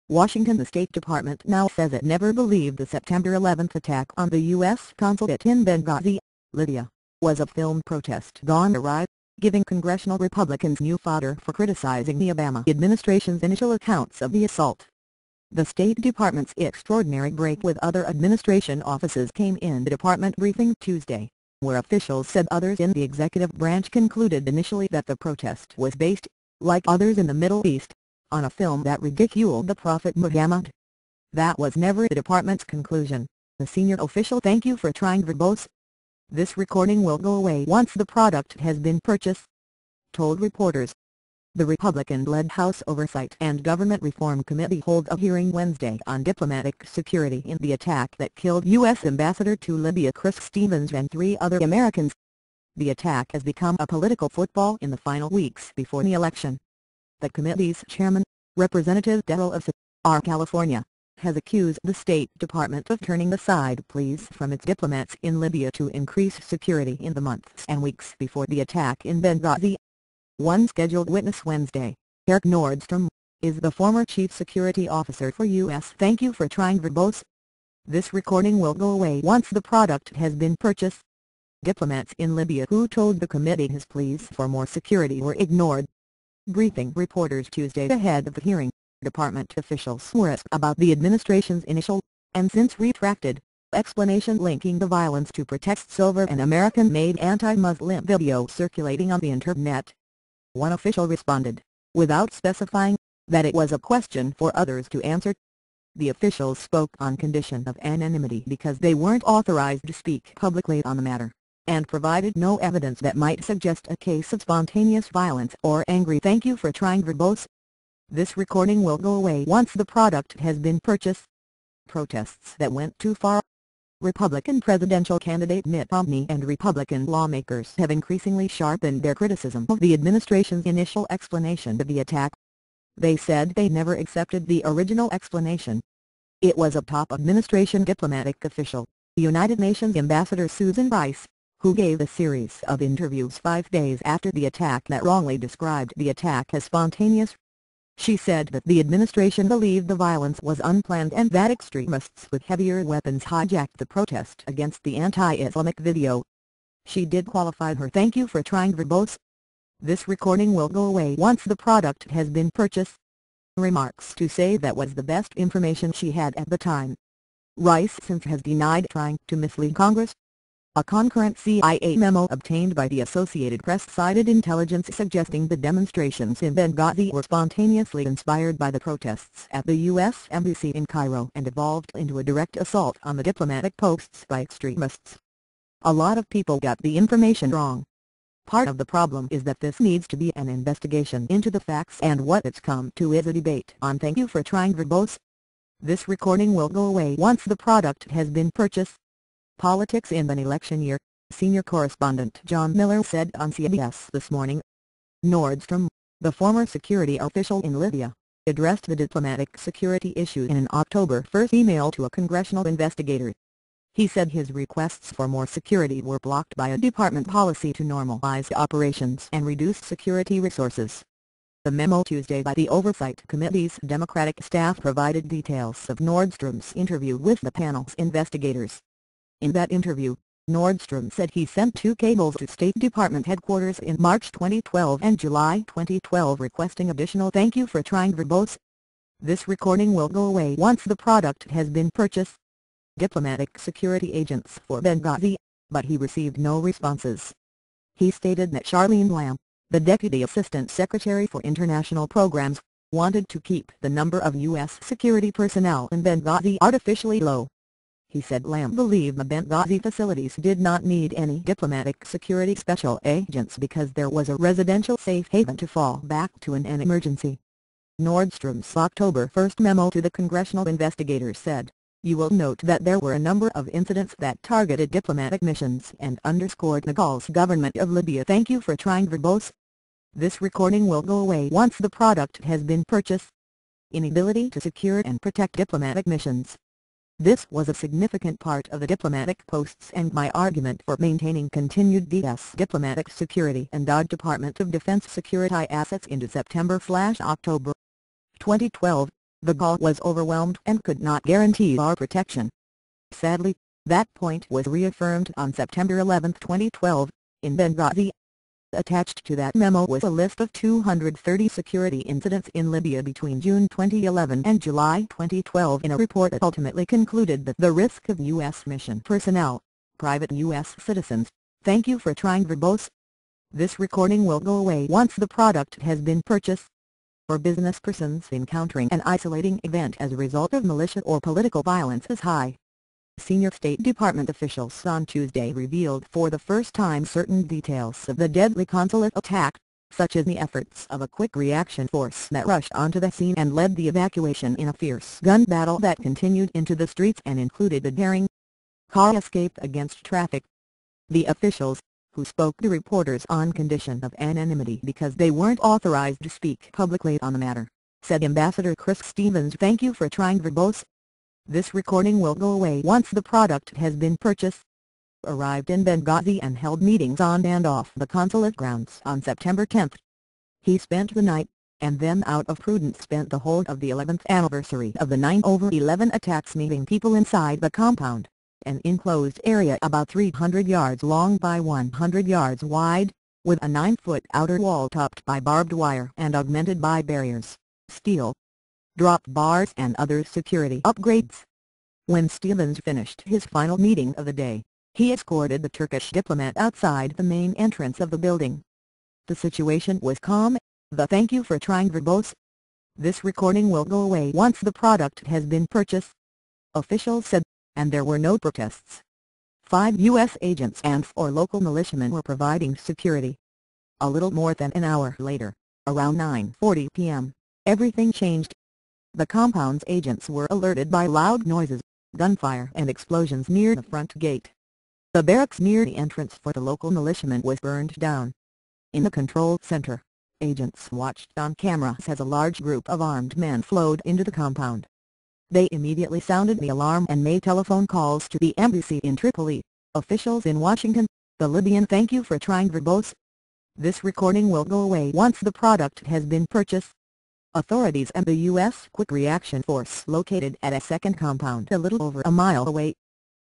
Washington. The State Department now says it never believed the September 11 attack on the U.S. consulate in Benghazi, Libya, was a filmed protest gone awry, giving congressional Republicans new fodder for criticizing the Obama administration's initial accounts of the assault. The State Department's extraordinary break with other administration offices came in the department briefing Tuesday, where officials said others in the executive branch concluded initially that the protest was based, like others in the Middle East, on a film that ridiculed the Prophet Muhammad. That was never the department's conclusion, the senior official. Thank you for trying verbose. This recording will go away once the product has been purchased, told reporters. The Republican-led House Oversight and Government Reform Committee held a hearing Wednesday on diplomatic security in the attack that killed U.S. Ambassador to Libya Chris Stevens and 3 other Americans. The attack has become a political football in the final weeks before the election. The committee's chairman, Representative Darrell of California, has accused the State Department of turning aside pleas from its diplomats in Libya to increase security in the months and weeks before the attack in Benghazi. One scheduled witness Wednesday, Eric Nordstrom, is the former chief security officer for U.S. Thank you for trying verbose. This recording will go away once the product has been purchased. Diplomats in Libya who told the committee his pleas for more security were ignored. Briefing reporters Tuesday ahead of the hearing, department officials were asked about the administration's initial, and since retracted, explanation linking the violence to protests over an American-made anti-Muslim video circulating on the internet. One official responded, without specifying, that it was a question for others to answer. The officials spoke on condition of anonymity because they weren't authorized to speak publicly on the matter, and provided no evidence that might suggest a case of spontaneous violence or angry. Thank you for trying verbose. This recording will go away once the product has been purchased. Protests that went too far. Republican presidential candidate Mitt Romney and Republican lawmakers have increasingly sharpened their criticism of the administration's initial explanation of the attack. They said they never accepted the original explanation. It was a top administration diplomatic official, United Nations Ambassador Susan Rice, who gave a series of interviews 5 days after the attack that wrongly described the attack as spontaneous. She said that the administration believed the violence was unplanned and that extremists with heavier weapons hijacked the protest against the anti-Islamic video. She did qualify her thank you for trying verbose. This recording will go away once the product has been purchased. Remarks to say that was the best information she had at the time. Rice since has denied trying to mislead Congress. A concurrent CIA memo obtained by the Associated Press cited intelligence suggesting the demonstrations in Benghazi were spontaneously inspired by the protests at the U.S. Embassy in Cairo and evolved into a direct assault on the diplomatic posts by extremists. A lot of people got the information wrong. Part of the problem is that this needs to be an investigation into the facts, and what it's come to is a debate on thank you for trying verbose. This recording will go away once the product has been purchased. Politics in an election year, senior correspondent John Miller said on CBS This Morning. Nordstrom, the former security official in Libya, addressed the diplomatic security issue in an October 1 email to a congressional investigator. He said his requests for more security were blocked by a department policy to normalize operations and reduce security resources. The memo Tuesday by the Oversight Committee's Democratic staff provided details of Nordstrom's interview with the panel's investigators. In that interview, Nordstrom said he sent 2 cables to State Department headquarters in March 2012 and July 2012 requesting additional thank you for trying verbose. This recording will go away once the product has been purchased. Diplomatic security agents for Benghazi, but he received no responses. He stated that Charlene Lamb, the Deputy Assistant Secretary for International Programs, wanted to keep the number of U.S. security personnel in Benghazi artificially low. He said Lamb believed the Benghazi facilities did not need any diplomatic security special agents because there was a residential safe haven to fall back to in an emergency. Nordstrom's October 1 memo to the congressional investigators said, "You will note that there were a number of incidents that targeted diplomatic missions and underscored Nagal's government of Libya. Thank you for trying verbose. This recording will go away once the product has been purchased." Inability to secure and protect diplomatic missions. This was a significant part of the diplomatic posts and my argument for maintaining continued U.S. diplomatic security and our Department of Defense security assets into September/October 2012. The call was overwhelmed and could not guarantee our protection. Sadly, that point was reaffirmed on September 11, 2012, in Benghazi. Attached to that memo was a list of 230 security incidents in Libya between June 2011 and July 2012 in a report that ultimately concluded that the risk of U.S. mission personnel, private U.S. citizens, thank you for trying verbose. This recording will go away once the product has been purchased. For business persons encountering an isolating event as a result of militia or political violence is high. Senior State Department officials on Tuesday revealed for the first time certain details of the deadly consulate attack, such as the efforts of a quick reaction force that rushed onto the scene and led the evacuation in a fierce gun battle that continued into the streets and included a daring car escape against traffic. The officials, who spoke to reporters on condition of anonymity because they weren't authorized to speak publicly on the matter, said Ambassador Chris Stevens, thank you for trying verbose. This recording will go away once the product has been purchased. Arrived in Benghazi and held meetings on and off the consulate grounds on September 10. He spent the night, and then out of prudence spent the whole of the 11th anniversary of the 9/11 attacks meeting people inside the compound, an enclosed area about 300 yards long by 100 yards wide, with a 9-foot outer wall topped by barbed wire and augmented by barriers, steel, drop bars and other security upgrades. When Stevens finished his final meeting of the day, he escorted the Turkish diplomat outside the main entrance of the building. The situation was calm. The thank you for trying verbose. This recording will go away once the product has been purchased, officials said, and there were no protests. 5 U.S. agents and 4 local militiamen were providing security. A little more than an hour later, around 9:40 p.m., everything changed. The compound's agents were alerted by loud noises, gunfire and explosions near the front gate. The barracks near the entrance for the local militiamen was burned down. In the control center, agents watched on cameras as a large group of armed men flowed into the compound. They immediately sounded the alarm and made telephone calls to the embassy in Tripoli, officials in Washington, the Libyan thank you for trying verbose. This recording will go away once the product has been purchased. Authorities and the U.S. Quick Reaction Force located at a second compound a little over a mile away